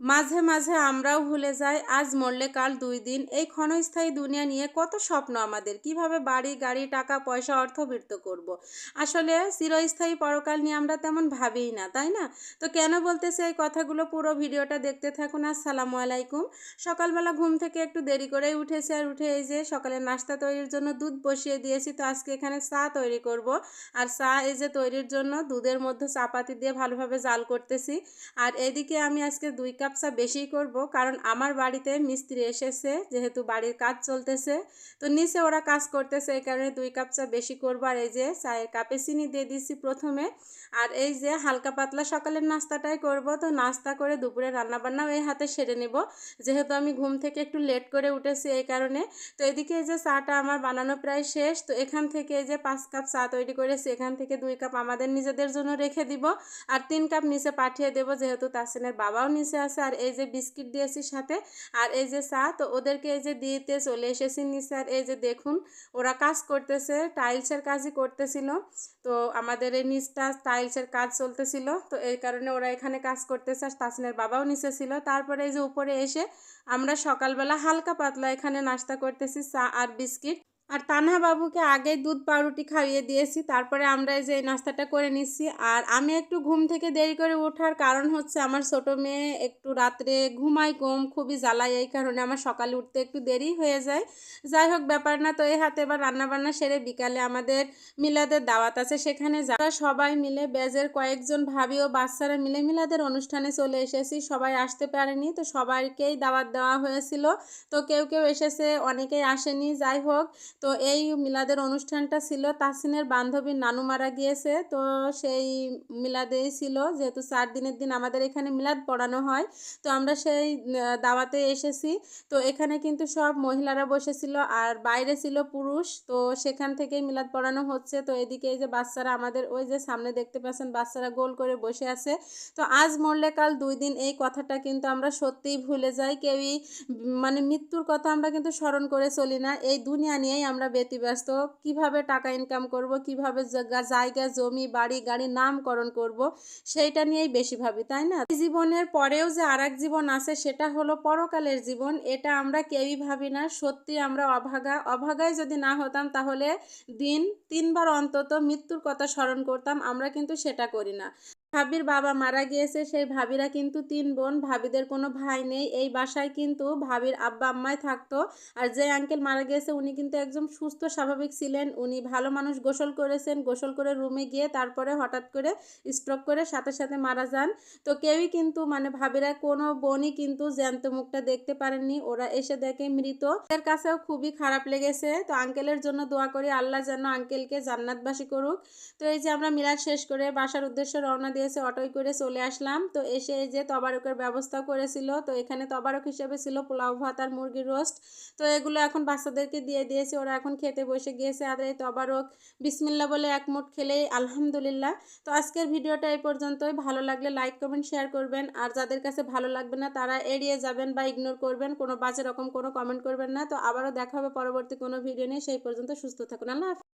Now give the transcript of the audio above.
মাঝে মাঝে আমরাও ভুলে যাই আজ মরলে কাল ২ দিন। এই ক্ষণস্থায়ী দুনিয়া নিয়ে কত স্বপ্ন আমাদের, কিভাবে বাড়ি গাড়ি টাকা পয়সা অর্থবৃদ্ধ করব। আসলে চিরস্থায়ী পরকাল নিয়ে আমরা তেমন ভাবিই না, তাই না? তো কেন বলতেছে এই কথাগুলো, পুরো ভিডিওটা দেখতে থাকুন। আসসালামু আলাইকুম। সকালবেলা ঘুম থেকে একটু দেরি করেই উঠেছি, আর উঠে এই যে সকালের নাস্তা তৈরির জন্য দুধ বসিয়ে দিয়েছি। তো আজকে এখানে চা তৈরি করব। আর চা এই যে তৈরির জন্য দুধের মধ্যে চাপাতি দিয়ে ভালোভাবে জাল করতেছি। আর এদিকে আমি আজকে 2 কাপ চা বেশিই করব, কারণ আমার বাড়িতে মিস্ত্রি এসেছে, যেহেতু বাড়ির কাজ চলতেছে। তো নিচে ওরা কাজ করতেছে, এই কারণে 2 কাপ চা বেশি করব। আর এই যে চায়ের কাপে চিনি দিয়ে দিচ্ছি প্রথমে। আর এই যে হালকা পাতলা সকালের নাস্তাটাই করব। তো নাস্তা করে দুপুরে রান্নাবান্নাও এই হাতে সেরে নেব, যেহেতু আমি ঘুম থেকে একটু লেট করে উঠেছি এই কারণে। তো এদিকে এই যে চাটা আমার বানানো প্রায় শেষ। তো এখান থেকে এই যে 5 কাপ চা তৈরি করেছি, এখান থেকে 2 কাপ আমাদের নিজেদের জন্য রেখে দিব, আর 3 কাপ নিচে পাঠিয়ে দেবো, যেহেতু তাসিনের বাবাও নিচে আছে। আর এই যে বিস্কিট দিয়েছি সাথে, আর এই যে চা, তো ওদেরকে এই যে দিতে চলে এসেছি নিচে। আর এই যে দেখুন, ওরা কাজ করতেছে, টাইলসের কাজই করতেছিল। তো আমাদের এই নিচটা টাইলসের কাজ চলতেছিল, তো এই কারণে ওরা এখানে কাজ করতেছে, আর তাসিনের বাবাও নিচে ছিল। তারপরে এই যে উপরে এসে আমরা সকালবেলা হালকা পাতলা এখানে নাস্তা করতেছি, চা আর বিস্কিট। আর তানহা বাবুকে আগেই দুধ পাউরুটি খাইয়ে দিয়েছি, তারপরে আমরা এই যে এই নাস্তাটা করে নিচ্ছি। আর আমি একটু ঘুম থেকে দেরি করে ওঠার কারণ হচ্ছে আমার ছোট মেয়ে একটু রাত্রে ঘুমায় কম, খুবই জ্বালায়, এই কারণে আমার সকালে উঠতে একটু দেরি হয়ে যায়। যাই হোক, ব্যাপার না। তো এই হাতে এবার রান্নাবান্না সেরে বিকালে আমাদের মিলাদের দাওয়াত আছে, সেখানে যারা সবাই মিলে ব্যাজের কয়েকজন ভাবি ও বাচ্চারা মিলে মিলাদের অনুষ্ঠানে চলে এসেছি। সবাই আসতে পারেনি, তো সবাইকেই দাওয়াত দেওয়া হয়েছিল। তো কেউ কেউ এসেছে, অনেকেই আসেনি। যাই হোক, তো এই মিলাদের অনুষ্ঠানটা ছিল তাসিনের বান্ধবীর নানু মারা গিয়েছে, তো সেই মিলাদেই ছিল, যেহেতু 4 দিনের দিন আমাদের এখানে মিলাদ পড়ানো হয়। তো আমরা সেই দাওয়াতে এসেছি। তো এখানে কিন্তু সব মহিলারা বসেছিল, আর বাইরে ছিল পুরুষ। তো সেখান থেকেই মিলাদ পড়ানো হচ্ছে। তো এদিকে এই যে বাচ্চারা আমাদের ওই যে সামনে দেখতে পাচ্ছেন, বাচ্চারা গোল করে বসে আছে। তো আজ মরলে কাল 2 দিন, এই কথাটা কিন্তু আমরা সত্যিই ভুলে যাই। কেউই মানে মৃত্যুর কথা আমরা কিন্তু স্মরণ করে চলি না। এই দুনিয়া নিয়েই আমরা ব্যতিব্যস্ত, কিভাবে টাকা ইনকাম করব, কিভাবে জায়গা জমি বাড়ি গাড়ি নামকরণ করব, সেইটা নিয়েই বেশি ভাবি, তাই না? এই জীবনের পরেও যে আরেক জীবন আছে, সেটা হলো পরকালের জীবন। এটা আমরা কেউই ভাবি না। সত্যি আমরা অভাগা। অভাগায় যদি না হতাম, তাহলে দিন 3বার অন্তত মৃত্যুর কথা স্মরণ করতাম, আমরা কিন্তু সেটা করি না। ভাবির বাবা মারা গিয়েছে, সেই ভাবিরা কিন্তু 3 বোন, ভাবিদের কোনো ভাই নেই। এই বাসায় কিন্তু ভাবির আব্বা আম্মাই থাকতো। আর যে আঙ্কেল মারা গিয়েছে, উনি কিন্তু একদম সুস্থ স্বাভাবিক ছিলেন, উনি ভালো মানুষ। গোসল করেছেন, গোসল করে রুমে গিয়ে তারপরে হঠাৎ করে স্ট্রোক করে সাথে সাথে মারা যান। তো কেউই কিন্তু মানে ভাবিরা কোনো বোনই কিন্তু জ্যান্ত মুখটা দেখতে পারেননি, ওরা এসে দেখে মৃত। এর কাছেও খুবই খারাপ লেগেছে। তো আঙ্কেলের জন্য দোয়া করি, আল্লাহ যেন আঙ্কেলকে জান্নাতবাসী করুক। তো এই যে আমরা মিলাদ শেষ করে বাসার উদ্দেশ্যে রওনা দিয়েছে, অটোয় করে চলে আসলাম। তো এসে এই যে তবারকের ব্যবস্থা করেছিল। তো এখানে তবারক হিসেবে ছিল পোলাও ভাত আর মুরগির রোস্ট। তো এগুলো এখন বাচ্চাদেরকে দিয়ে দিয়েছি, ওরা এখন খেতে বসে গিয়েছে। আর এই তবারক বিসমিল্লাহ বলে এক মুঠ খেলেই আলহামদুলিল্লাহ। তো আজকের ভিডিওটা এই পর্যন্তই। ভালো লাগলে লাইক কমেন্ট শেয়ার করবেন, আর যাদের কাছে ভালো লাগবে না তারা এড়িয়ে যাবেন বা ইগনোর করবেন, কোনো বাজে রকম কোনো কমেন্ট করবেন না। তো আবারও দেখা হবে পরবর্তী কোনো ভিডিও নিয়ে। সেই পর্যন্ত সুস্থ থাকুন। আল্লাহ হাফেজ।